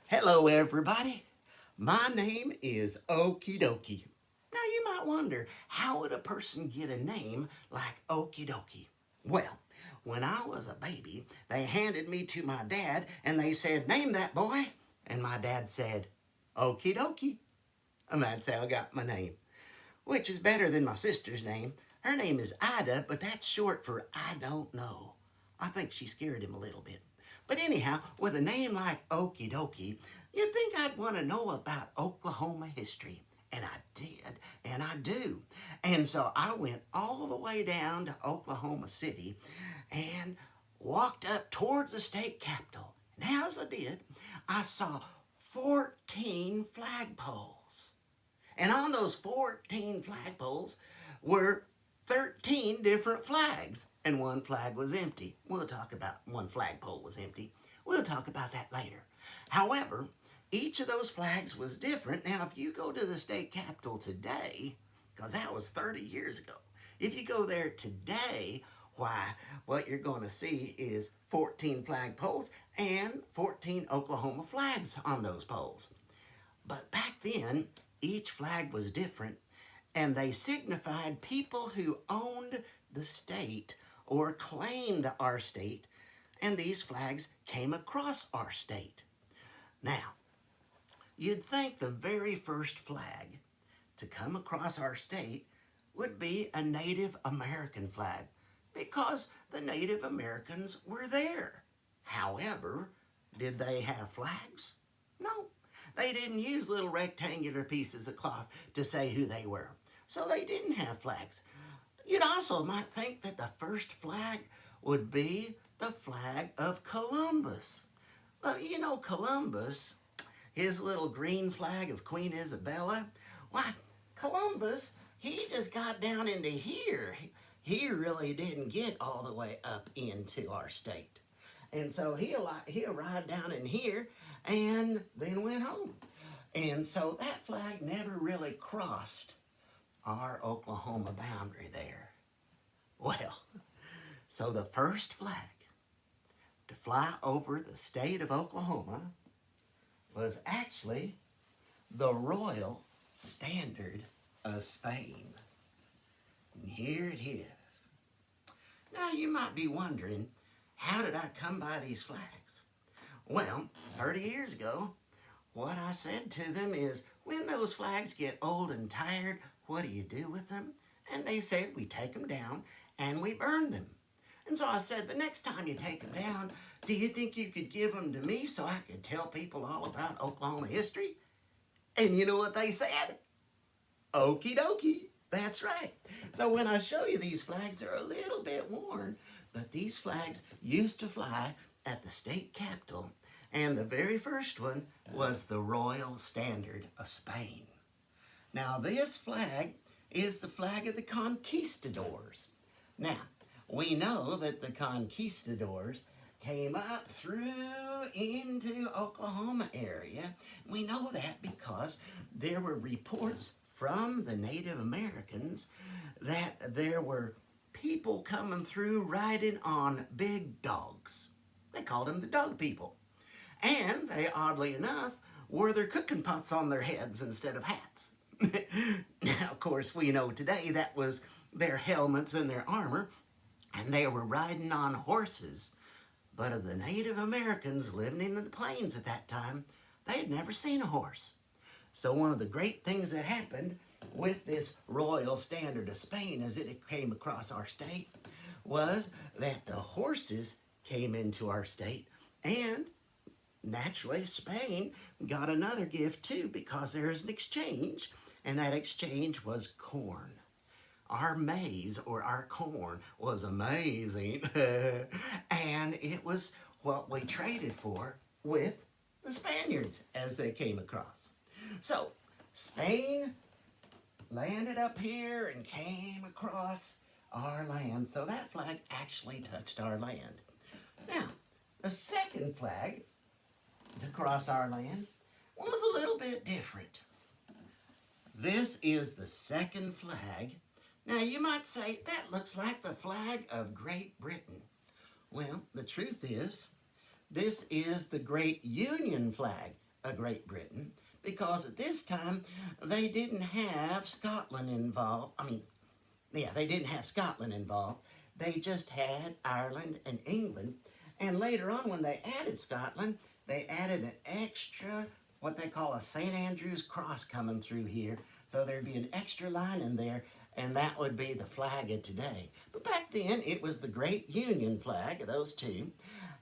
Hello, everybody. My name is Okie Dokie. Now, you might wonder, how would a person get a name like Okie Dokie? Well, when I was a baby, they handed me to my dad and they said, "Name that boy." And my dad said, "Okie Dokie." And that's how I got my name, which is better than my sister's name. Her name is Ida, but that's short for I don't know. I think she scared him a little bit. But anyhow, with a name like Okie Dokie, you'd think I'd want to know about Oklahoma history. And I did, and I do. And so I went all the way down to Oklahoma City and walked up towards the state capitol. And as I did, I saw 14 flagpoles. And on those 14 flagpoles were 13 different flags. And one flag was empty. We'll talk about one flagpole was empty. We'll talk about that later. However, each of those flags was different. Now, if you go to the state capitol today, because that was 30 years ago, if you go there today, why, what you're going to see is 14 flagpoles and 14 Oklahoma flags on those poles. But back then, each flag was different, and they signified people who owned the state or claimed our state, and these flags came across our state. Now, you'd think the very first flag to come across our state would be a Native American flag because the Native Americans were there. However, did they have flags? No. They didn't use little rectangular pieces of cloth to say who they were. So they didn't have flags. You'd also might think that the first flag would be the flag of Columbus. But you know, Columbus, his little green flag of Queen Isabella, why, Columbus, he just got down into here. He really didn't get all the way up into our state. And so he arrived down in here and then went home. And so that flag never really crossed our Oklahoma boundary there. Well, so the first flag to fly over the state of Oklahoma was actually the Royal Standard of Spain. And here it is. Now you might be wondering, how did I come by these flags? Well, 30 years ago, what I said to them is, when those flags get old and tired, what do you do with them? And they said, we take them down and we burn them. And so I said, the next time you take them down, do you think you could give them to me so I could tell people all about Oklahoma history? And you know what they said? Okie dokie. That's right. So when I show you these flags, they're a little bit worn, but these flags used to fly at the state capitol, and the very first one was the Royal Standard of Spain. Now this flag is the flag of the conquistadors. Now, we know that the conquistadors came up through into Oklahoma area. We know that because there were reports from the Native Americans that there were people coming through riding on big dogs. They called them the dog people. And they, oddly enough, wore their cooking pots on their heads instead of hats. Now, of course, we know today that was their helmets and their armor, and they were riding on horses. But of the Native Americans living in the plains at that time, they had never seen a horse. So one of the great things that happened with this Royal Standard of Spain as it came across our state was that the horses came into our state, and naturally Spain got another gift too, because there is an exchange, and that exchange was corn. Our maize, or our corn, was amazing. And it was what we traded for with the Spaniards as they came across. So Spain landed up here and came across our land. So that flag actually touched our land. Now, the second flag to cross our land was a little bit different. This is the second flag. Now you might say, that looks like the flag of Great Britain. Well, the truth is, this is the Great Union flag. Great Britain, because at this time they didn't have Scotland involved. They didn't have Scotland involved. They just had Ireland and England. And later on, when they added Scotland, they added an extra, what they call a St. Andrew's cross coming through here. So there'd be an extra line in there, and that would be the flag of today. But back then, it was the Great Union flag of those two.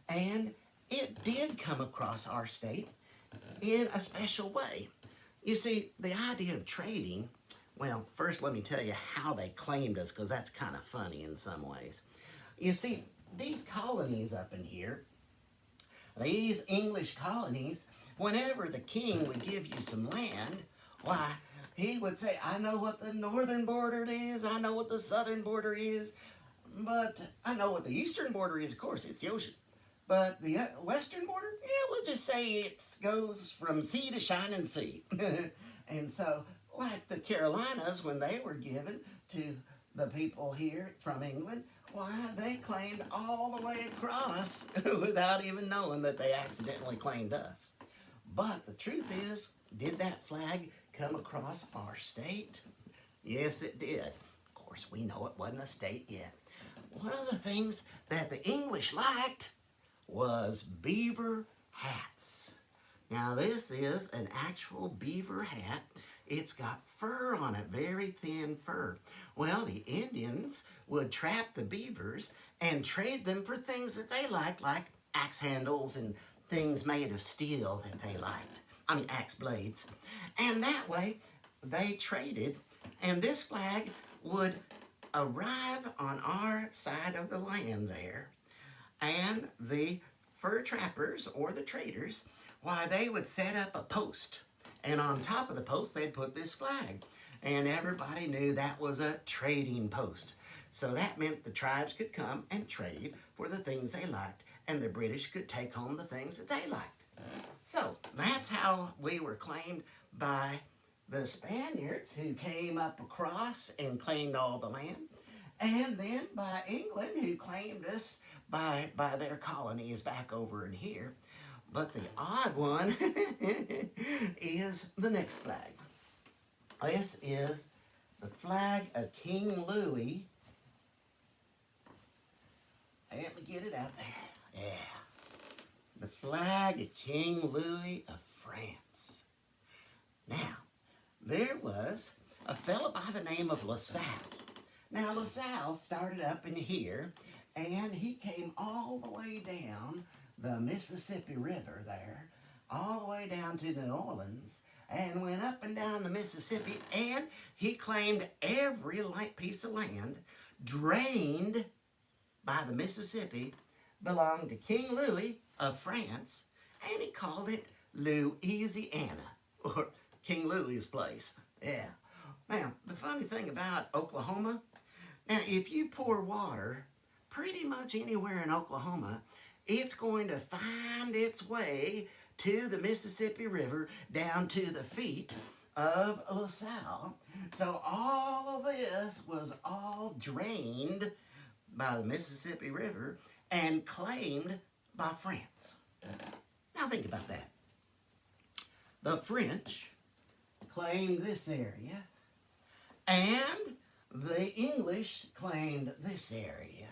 And it did come across our state in a special way. You see, the idea of trading, well, first let me tell you how they claimed us, because that's kind of funny in some ways. You see, these colonies up in here, these English colonies, whenever the king would give you some land, why, he would say, I know what the northern border is, I know what the southern border is, but I know what the eastern border is, of course, it's the ocean. But the western border, yeah, we'll just say it goes from sea to shining sea. And so, like the Carolinas, when they were given to the people here from England, why, they claimed all the way across without even knowing that they accidentally claimed us. But the truth is, did that flag come across our state? Yes, it did. Of course, we know it wasn't a state yet. One of the things that the English liked was beaver hats. Now, this is an actual beaver hat. It's got fur on it, very thin fur. Well, the Indians would trap the beavers and trade them for things that they liked, like axe handles and things made of steel that they liked. Axe blades. And that way, they traded, and this flag would arrive on our side of the land there, and the fur trappers, or the traders, why, they would set up a post. And on top of the post, they'd put this flag. And everybody knew that was a trading post. So that meant the tribes could come and trade for the things they liked, and the British could take home the things that they liked. So that's how we were claimed by the Spaniards, who came up across and claimed all the land, and then by England, who claimed us by their colonies back over in here. But the odd one is the next flag. This is the flag of King Louis. Let me get it out there. Yeah. The flag of King Louis of France. Now, there was a fellow by the name of LaSalle. Now, LaSalle started up in here, and he came all the way down the Mississippi River there, all the way down to New Orleans, and went up and down the Mississippi, and he claimed every light piece of land drained by the Mississippi belonged to King Louis of France, and he called it Louisiana, or King Louis's place. Yeah. Now, the funny thing about Oklahoma, now if you pour water pretty much anywhere in Oklahoma, it's going to find its way to the Mississippi River down to the feet of LaSalle. So all of this was all drained by the Mississippi River and claimed by France. Now think about that. The French claimed this area, and the English claimed this area,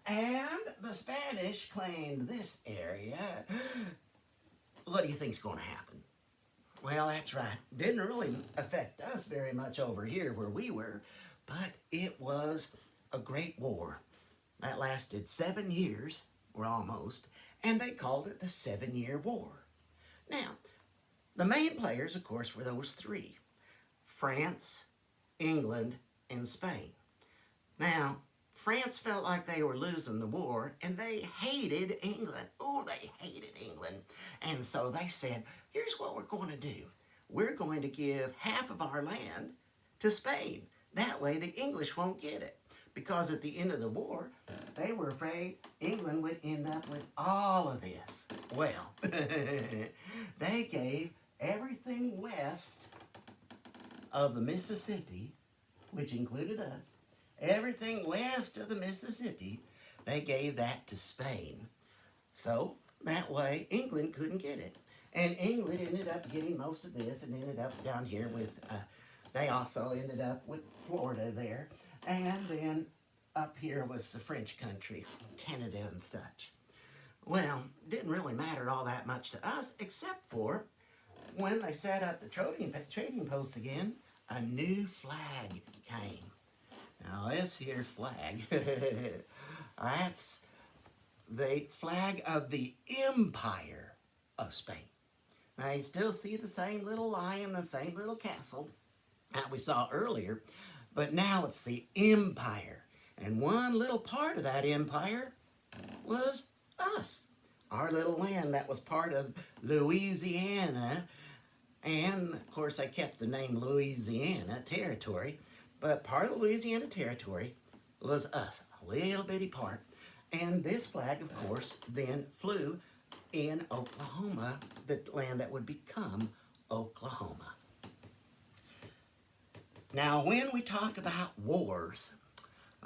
and the Spanish claimed this area. What do you think's going to happen? Well, that's right. Didn't really affect us very much over here where we were, but it was a great war. That lasted 7 years, or almost, and they called it the 7-Year War. Now, the main players, of course, were those three: France, England, and Spain. Now, France felt like they were losing the war, and they hated England. Oh, they hated England. And so they said, here's what we're going to do. We're going to give half of our land to Spain. That way the English won't get it. Because at the end of the war, they were afraid England would end up with all of this. Well, they gave everything west of the Mississippi, which included us, everything west of the Mississippi, they gave that to Spain. So that way England couldn't get it. And England ended up getting most of this and ended up down here with, they also ended up with Florida there. And then up here was the French country, Canada and such. Well, didn't really matter all that much to us, except for when they set up the trading posts again, a new flag came. Now this here flag, that's the flag of the Empire of Spain. Now you still see the same little lion, the same little castle that we saw earlier, but now it's the Empire. And one little part of that empire was us. Our little land that was part of Louisiana. And of course I kept the name Louisiana Territory, but part of the Louisiana Territory was us, a little bitty part. And this flag, of course, then flew in Oklahoma, the land that would become Oklahoma. Now, when we talk about wars,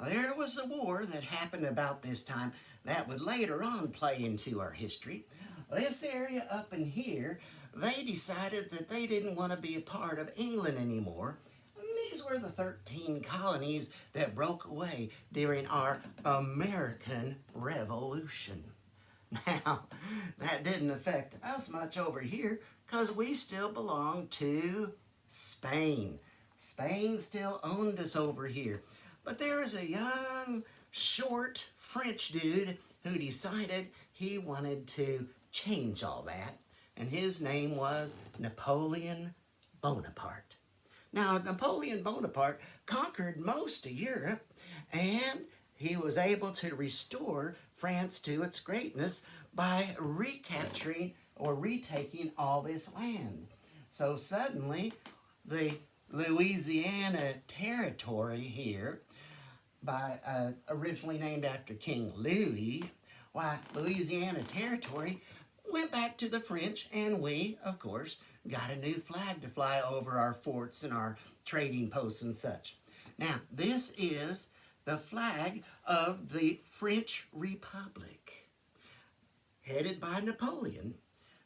there was a war that happened about this time that would later on play into our history. This area up in here, they decided that they didn't want to be a part of England anymore. And these were the 13 colonies that broke away during our American Revolution. Now, that didn't affect us much over here because we still belong to Spain. Spain still owned us over here. But there was a young, short French dude who decided he wanted to change all that. And his name was Napoleon Bonaparte. Now, Napoleon Bonaparte conquered most of Europe, and he was able to restore France to its greatness by recapturing or retaking all this land. So suddenly, the Louisiana Territory here, originally named after King Louis, Louisiana Territory went back to the French, and we, of course, got a new flag to fly over our forts and our trading posts and such. Now, this is the flag of the French Republic, headed by Napoleon.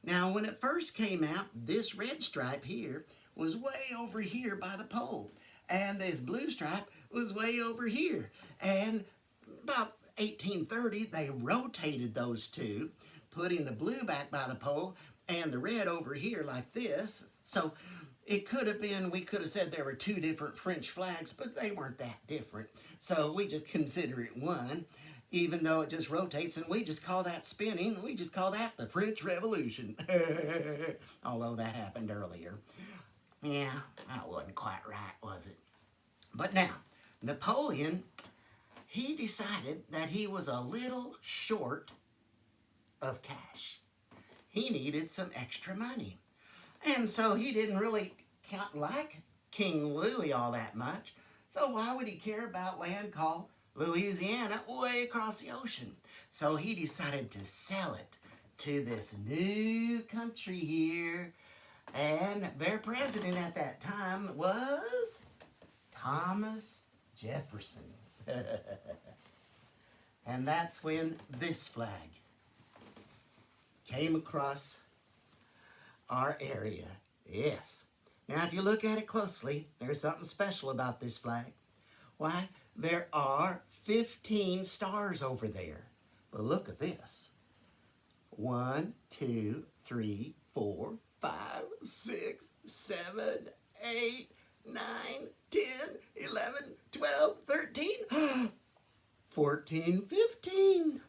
Now, when it first came out, this red stripe here was way over here by the pole, and this blue stripe was way over here. And about 1830, they rotated those two, putting the blue back by the pole and the red over here like this. So it could have been, we could have said there were two different French flags, but they weren't that different. So we just consider it one, even though it just rotates, and we just call that spinning. We just call that the French Revolution. Although that happened earlier. Yeah, that wasn't quite right, was it? But now, Napoleon, he decided that he was a little short of cash. He needed some extra money. And so he didn't really like King Louis all that much. So why would he care about land called Louisiana way across the ocean? So he decided to sell it to this new country here. And their president at that time was Thomas Jefferson. And that's when this flag came across our area. Yes. Now, if you look at it closely, there's something special about this flag. Why? There are 15 stars over there. But look at this. 1, 2, 3, 4, 5, 6, 7, 8, 9, 10, 11, 12, 13, 14, 15.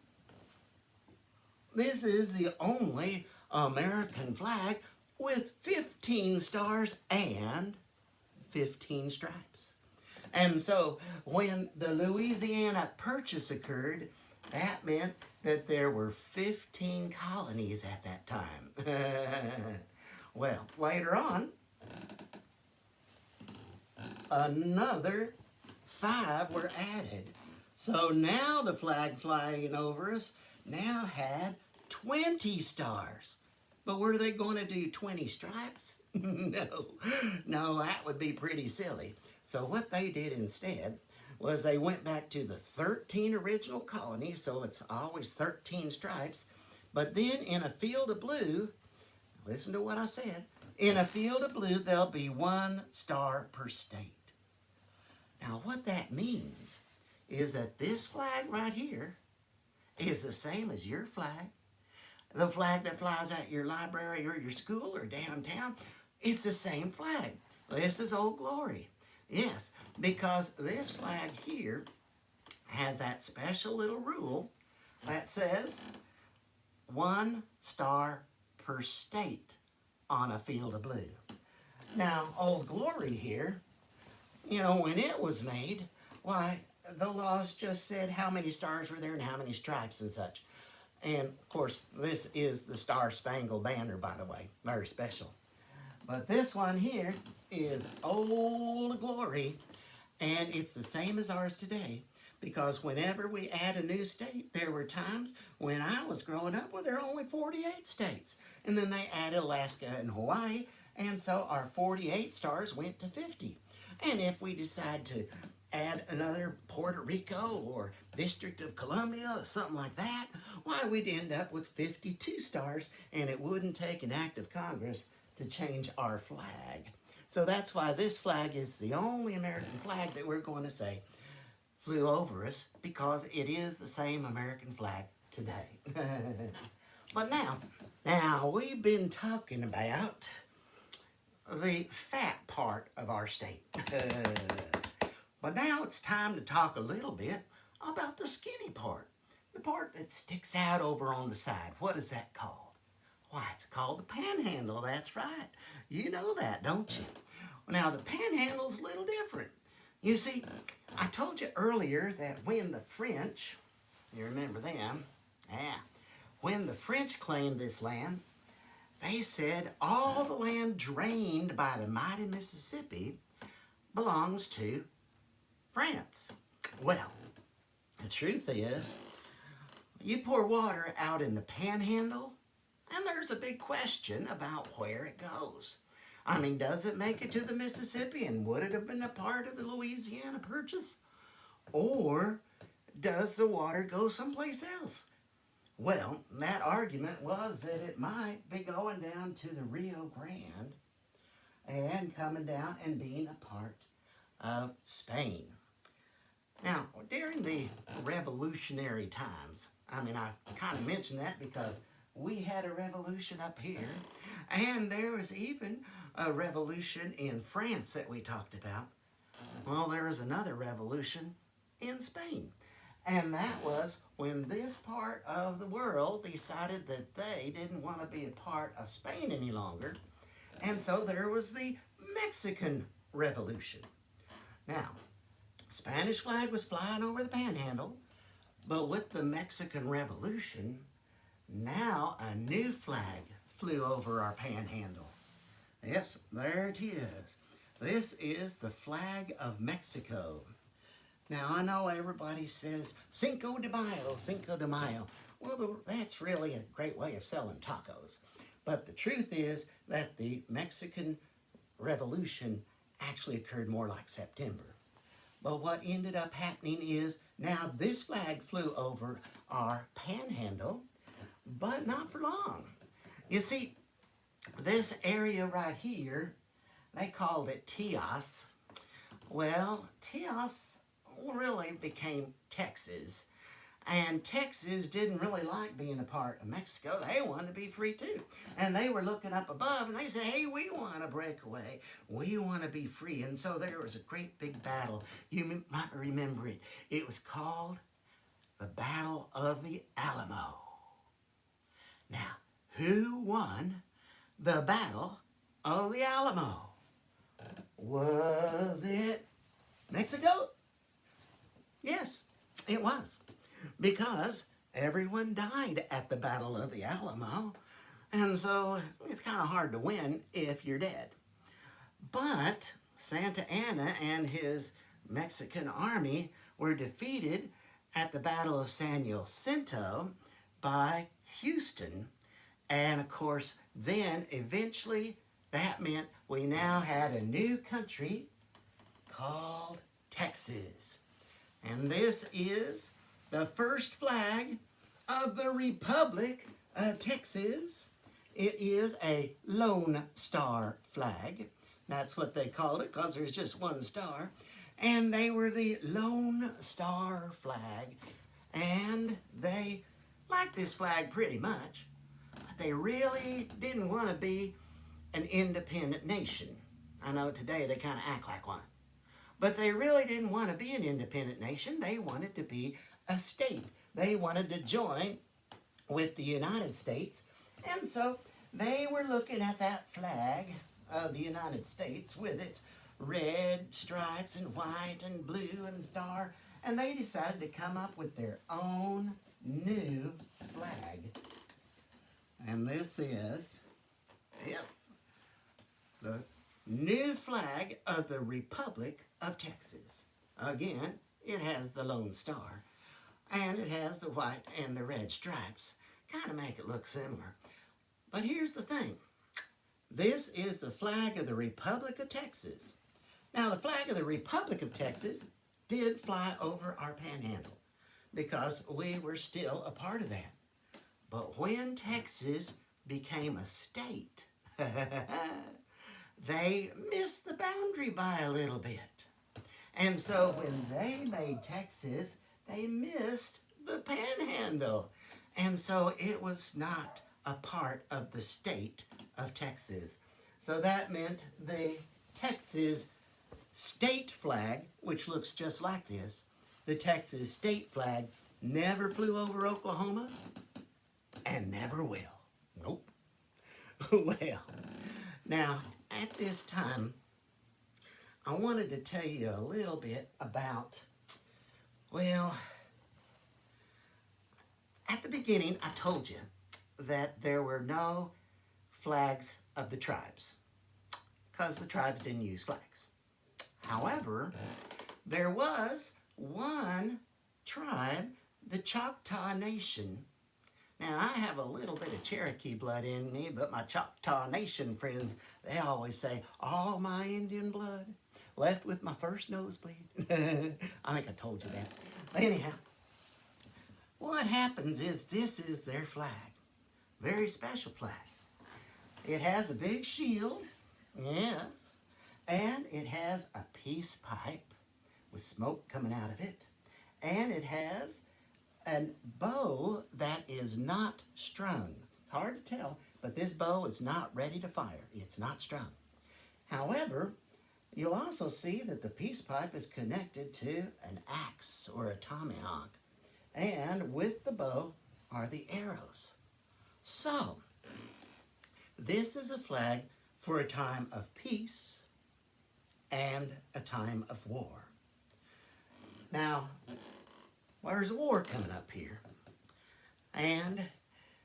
This is the only American flag with 15 stars and 15 stripes. And so when the Louisiana Purchase occurred, that meant that there were 15 colonies at that time. Well, later on, another 5 were added. So now the flag flying over us now had 20 stars. But were they going to do 20 stripes? No, that would be pretty silly. So what they did instead was they went back to the 13 original colonies, so it's always 13 stripes. But then in a field of blue, listen to what I said. In a field of blue, there'll be 1 star per state. Now, what that means is that this flag right here is the same as your flag. The flag that flies at your library or your school or downtown, it's the same flag. This is Old Glory. Yes, because this flag here has that special little rule that says 1 star per state on a field of blue. Now, Old Glory here, you know, when it was made, why, the laws just said how many stars were there and how many stripes and such. And, of course, this is the Star Spangled Banner, by the way. Very special. But this one here is Old Glory, and it's the same as ours today. Because whenever we add a new state, there were times when I was growing up where there were only 48 states. And then they added Alaska and Hawaii, and so our 48 stars went to 50. And if we decide to add another Puerto Rico or District of Columbia or something like that, why, we'd end up with 52 stars, and it wouldn't take an act of Congress to change our flag. So that's why this flag is the only American flag that we're going to say flew over us, because it is the same American flag today. But now we've been talking about the fat part of our state. But now it's time to talk a little bit about the skinny part. The part that sticks out over on the side. What is that called? Why, it's called the panhandle. That's right. You know that, don't you? Now, the panhandle's a little different. You see, I told you earlier that when the French, you remember them, when the French claimed this land, they said all the land drained by the mighty Mississippi belongs to France. Well, the truth is, you pour water out in the panhandle, and there's a big question about where it goes. I mean, does it make it to the Mississippi, and would it have been a part of the Louisiana Purchase? Or does the water go someplace else? Well, that argument was that it might be going down to the Rio Grande and coming down and being a part of Spain. Now, during the revolutionary times, I mean, I kind of mentioned that because we had a revolution up here, and there was even a revolution in France that we talked about. Well, there was another revolution in Spain, and that was when this part of the world decided that they didn't want to be a part of Spain any longer, and so there was the Mexican Revolution. Now, Spanish flag was flying over the panhandle, but with the Mexican Revolution, now a new flag flew over our panhandle. Yes, there it is. This is the flag of Mexico. Now, I know everybody says Cinco de Mayo, Cinco de Mayo. Well, that's really a great way of selling tacos. But the truth is that the Mexican Revolution actually occurred more like September. But what ended up happening is now this flag flew over our panhandle, but not for long. You see, this area right here, they called it Tejas. Well, Tejas really became Texas. And Texas didn't really like being a part of Mexico. They wanted to be free too. And they were looking up above and they said, hey, we want to break away. We want to be free. And so there was a great big battle. You might remember it. It was called the Battle of the Alamo. Now, who won the Battle of the Alamo? Was it Mexico? Yes, it was. Because everyone died at the Battle of the Alamo, and so it's kind of hard to win if you're dead. But Santa Anna and his Mexican army were defeated at the Battle of San Jacinto by Houston, and of course then eventually that meant we now had a new country called Texas. And this is the first flag of the Republic of Texas. It is a Lone Star flag. That's what they called it because there's just one star. And they were the Lone Star flag. And they liked this flag pretty much. But they really didn't want to be an independent nation. I know today they kind of act like one. But they really didn't want to be an independent nation. They wanted to be a state. They wanted to join with the United States. And so they were looking at that flag of the United States with its red stripes and white and blue and star. And they decided to come up with their own new flag. And this is, yes, the new flag of the Republic of Texas. Again, it has the Lone Star, and it has the white and the red stripes. Kind of make it look similar. But here's the thing. This is the flag of the Republic of Texas. Now, the flag of the Republic of Texas did fly over our panhandle because we were still a part of that. But when Texas became a state, they missed the boundary by a little bit. And so when they made Texas, they missed the panhandle. And so it was not a part of the state of Texas. So that meant the Texas state flag, which looks just like this, the Texas state flag never flew over Oklahoma and never will. Nope. Well, now, at this time, I wanted to tell you a little bit about, well, at the beginning, I told you that there were no flags of the tribes because the tribes didn't use flags. However, there was one tribe, the Choctaw Nation. Now, I have a little bit of Cherokee blood in me, but my Choctaw Nation friends, they always say, all my Indian blood left with my first nosebleed. I think I told you that. But anyhow, what happens is this is their flag. Very special flag. It has a big shield, yes, and it has a peace pipe with smoke coming out of it, and it has a bow that is not strung. It's hard to tell, but this bow is not ready to fire. It's not strung. However, you'll also see that the peace pipe is connected to an axe or a tomahawk, and with the bow are the arrows. So, this is a flag for a time of peace and a time of war. Now, there's a war coming up here, and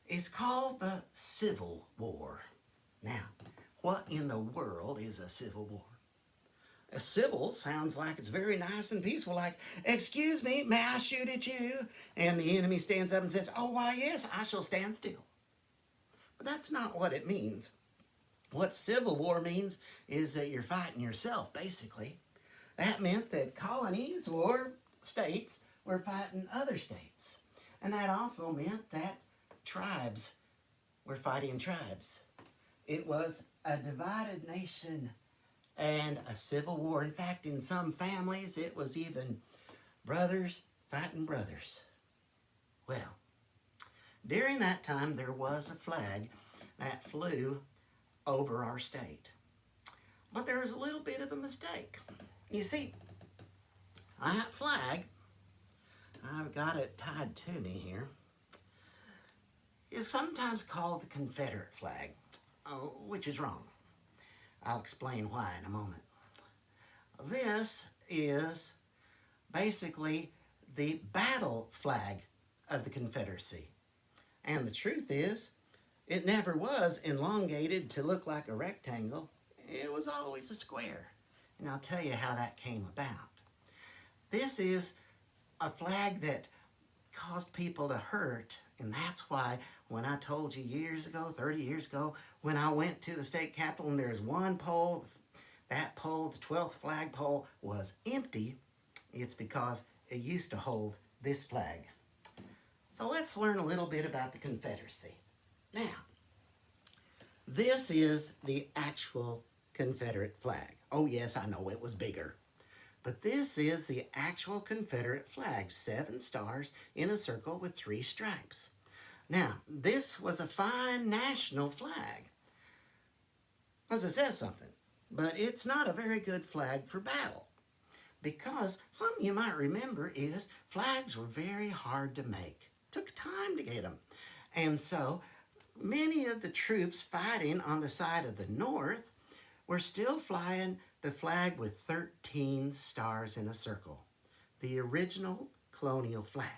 it's called the Civil War. Now, what in the world is a civil war? A civil sounds like it's very nice and peaceful, like, excuse me, may I shoot at you? And the enemy stands up and says, oh, why, yes, I shall stand still. But that's not what it means. What civil war means is that you're fighting yourself, basically. That meant that colonies or states were fighting other states. And that also meant that tribes were fighting tribes. It was a divided nation and a civil war. In fact, in some families, it was even brothers fighting brothers. Well, during that time, there was a flag that flew over our state. But there was a little bit of a mistake. You see, that flag, I've got it tied to me here, is sometimes called the Confederate flag, which is wrong. I'll explain why in a moment. This is basically the battle flag of the Confederacy. And the truth is, it never was elongated to look like a rectangle. It was always a square. And I'll tell you how that came about. This is a flag that caused people to hurt, and that's why when I told you years ago, 30 years ago, when I went to the state capitol and there's one pole, that pole, the 12th flagpole, was empty, it's because it used to hold this flag. So let's learn a little bit about the Confederacy. Now, This is the actual Confederate flag. Oh yes, I know it was bigger. But this is the actual Confederate flag, 7 stars in a circle with 3 stripes. Now, this was a fine national flag, because it says something, but it's not a very good flag for battle. Because something you might remember is flags were very hard to make. Took time to get them. And so many of the troops fighting on the side of the North were still flying the flag with 13 stars in a circle, the original colonial flag.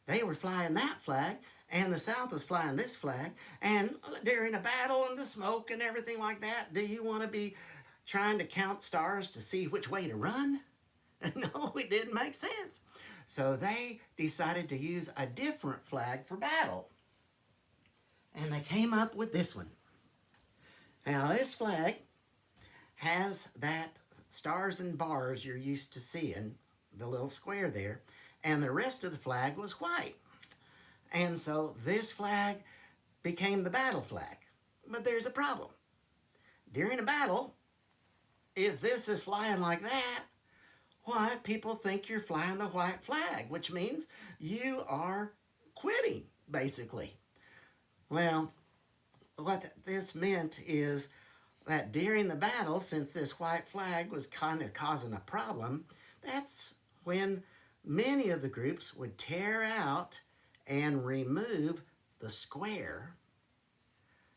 They were flying that flag, and the South was flying this flag, and during a battle and the smoke and everything like that, do you want to be trying to count stars to see which way to run? No, it didn't make sense. So they decided to use a different flag for battle. And they came up with this one. Now, this flag has that stars and bars you're used to seeing, the little square there, and the rest of the flag was white. And so this flag became the battle flag. But there's a problem. During a battle, if this is flying like that, why, people think you're flying the white flag, which means you are quitting, basically. Well, what this meant is that during the battle, since this white flag was kind of causing a problem, that's when many of the groups would tear out and remove the square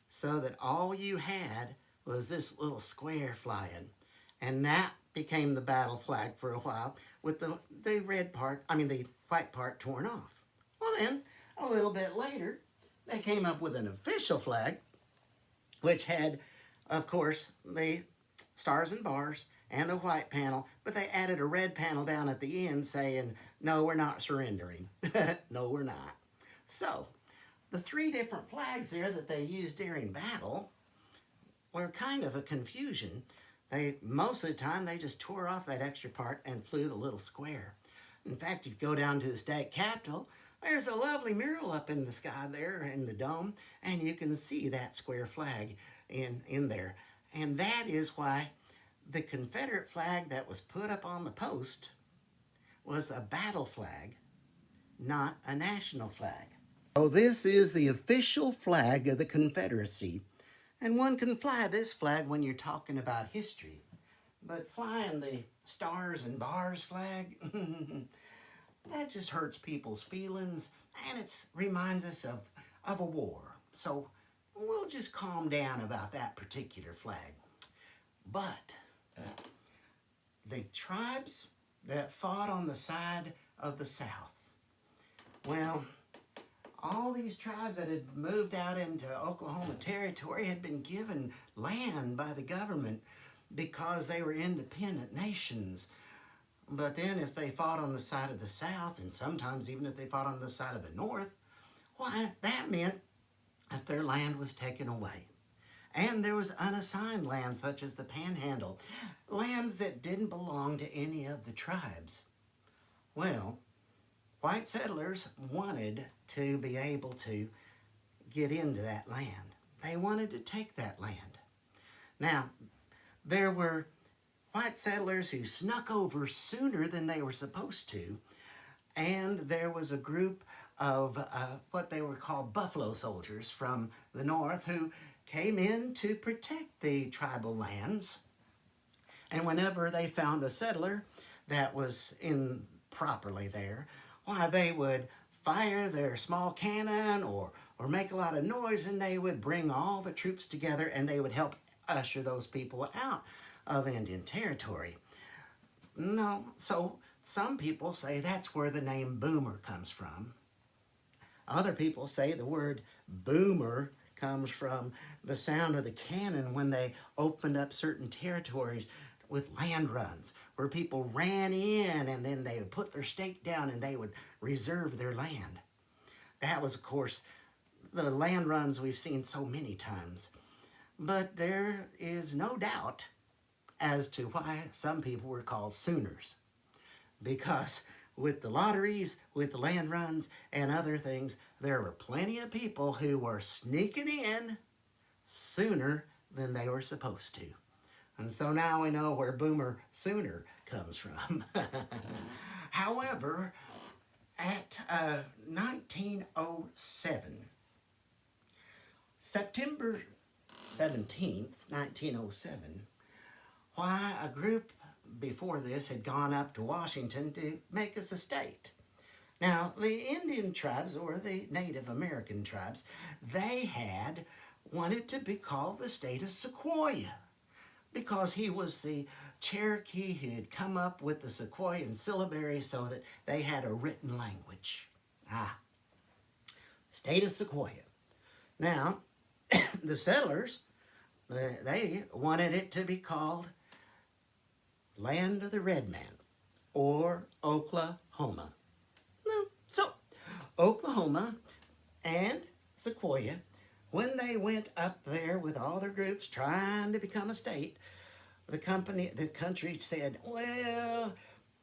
so that all you had was this little square flying. And that became the battle flag for a while with the white part torn off. Well then, a little bit later, they came up with an official flag, which had, of course, the stars and bars and the white panel, but they added a red panel down at the end saying, no, we're not surrendering. No, we're not. So, the 3 different flags there that they used during battle were kind of a confusion. Most of the time, they just tore off that extra part and flew the little square. In fact, if you go down to the state capitol, there's a lovely mural up in the sky there in the dome, and you can see that square flag in there. And that is why the Confederate flag that was put up on the post was a battle flag, not a national flag. So this is the official flag of the Confederacy. And one can fly this flag when you're talking about history. But flying the stars and bars flag, that just hurts people's feelings, and it reminds us of a war. So we'll just calm down about that particular flag. But the tribes that fought on the side of the South, well, all these tribes that had moved out into Oklahoma Territory had been given land by the government because they were independent nations. But then if they fought on the side of the South, and sometimes even if they fought on the side of the North, why, that meant that their land was taken away. And there was unassigned land, such as the Panhandle, lands that didn't belong to any of the tribes. Well, white settlers wanted to be able to get into that land. They wanted to take that land. Now, there were white settlers who snuck over sooner than they were supposed to, and there was a group of what they were called buffalo soldiers from the north who came in to protect the tribal lands. And whenever they found a settler that was improperly there, why, they would fire their small cannon or make a lot of noise, and they would bring all the troops together and they would help usher those people out of Indian Territory. No, so some people say that's where the name Boomer comes from. Other people say the word Boomer comes from the sound of the cannon when they opened up certain territories with land runs, where people ran in and then they would put their stake down and they would reserve their land. That was, of course, the land runs we've seen so many times. But there is no doubt as to why some people were called Sooners. Because with the lotteries, with the land runs, and other things, there were plenty of people who were sneaking in sooner than they were supposed to. And so now we know where Boomer Sooner comes from. However, at 1907, September 17th, 1907, why a group before this had gone up to Washington to make us a state. Now, the Indian tribes, or the Native American tribes, they had wanted to be called the state of Sequoia because he was the Cherokee who had come up with the Sequoian syllabary so that they had a written language. State of Sequoia. Now, the settlers, they wanted it to be called Land of the Red Man, or Oklahoma. So, Oklahoma and Sequoia, when they went up there with all their groups trying to become a state, the country said, well,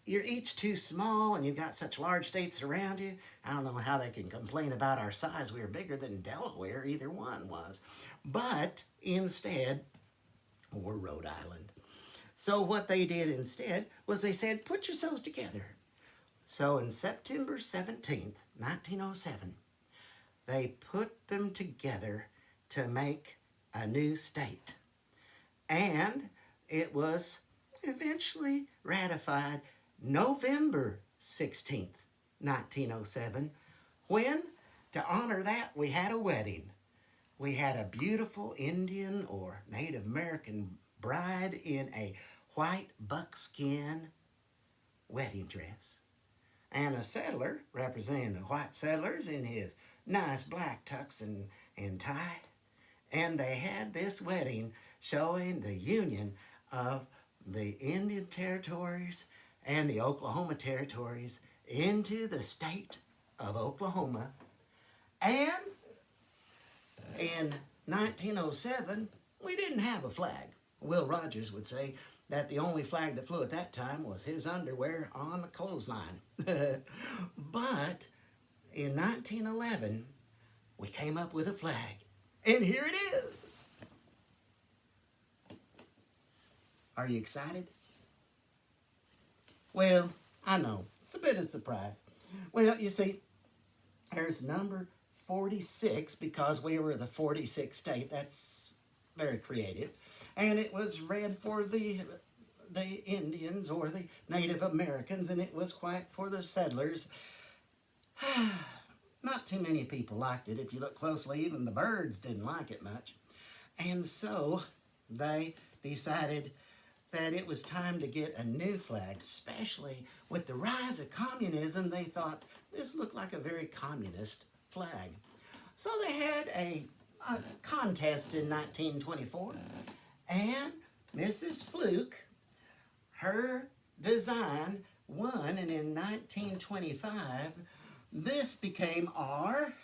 you're each too small and you've got such large states around you. I don't know how they can complain about our size. We were bigger than Delaware, either one was. But instead, or Rhode Island. So what they did instead was they said, put yourselves together. So in September 17th, 1907, they put them together to make a new state. And it was eventually ratified November 16th, 1907, when, to honor that, we had a wedding. We had a beautiful Indian or Native American bride in a white buckskin wedding dress, and a settler representing the white settlers in his nice black tux and tie. And they had this wedding showing the union of the Indian territories and the Oklahoma territories into the state of Oklahoma. And in 1907, we didn't have a flag. Will Rogers would say that the only flag that flew at that time was his underwear on the clothesline. But in 1911, we came up with a flag. And here it is. Are you excited? Well, I know. It's a bit of a surprise. Well, you see, there's number 46 because we were the 46th state. That's very creative. And it was read for the Indians or the Native Americans, and it was white for the settlers. Not too many people liked it. If you look closely, even the birds didn't like it much. And so they decided that it was time to get a new flag, especially with the rise of communism. They thought this looked like a very communist flag. So they had a contest in 1924, and Mrs. Fluke, her design won, and in 1925, this became our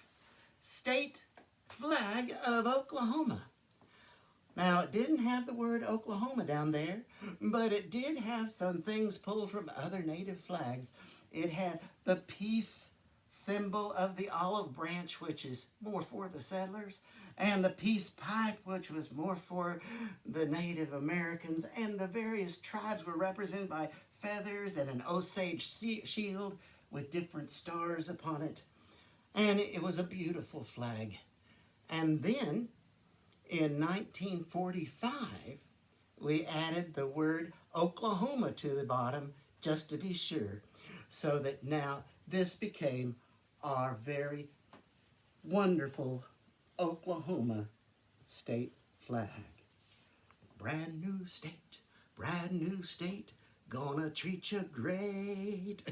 state flag of Oklahoma. Now, it didn't have the word Oklahoma down there, but it did have some things pulled from other native flags. It had the peace symbol of the olive branch, which is more for the settlers, and the peace pipe, which was more for the Native Americans, and the various tribes were represented by feathers and an Osage shield with different stars upon it. And it was a beautiful flag. And then in 1945, we added the word Oklahoma to the bottom just to be sure, so that now this became our very wonderful Oklahoma state flag. Brand new state, gonna treat you great.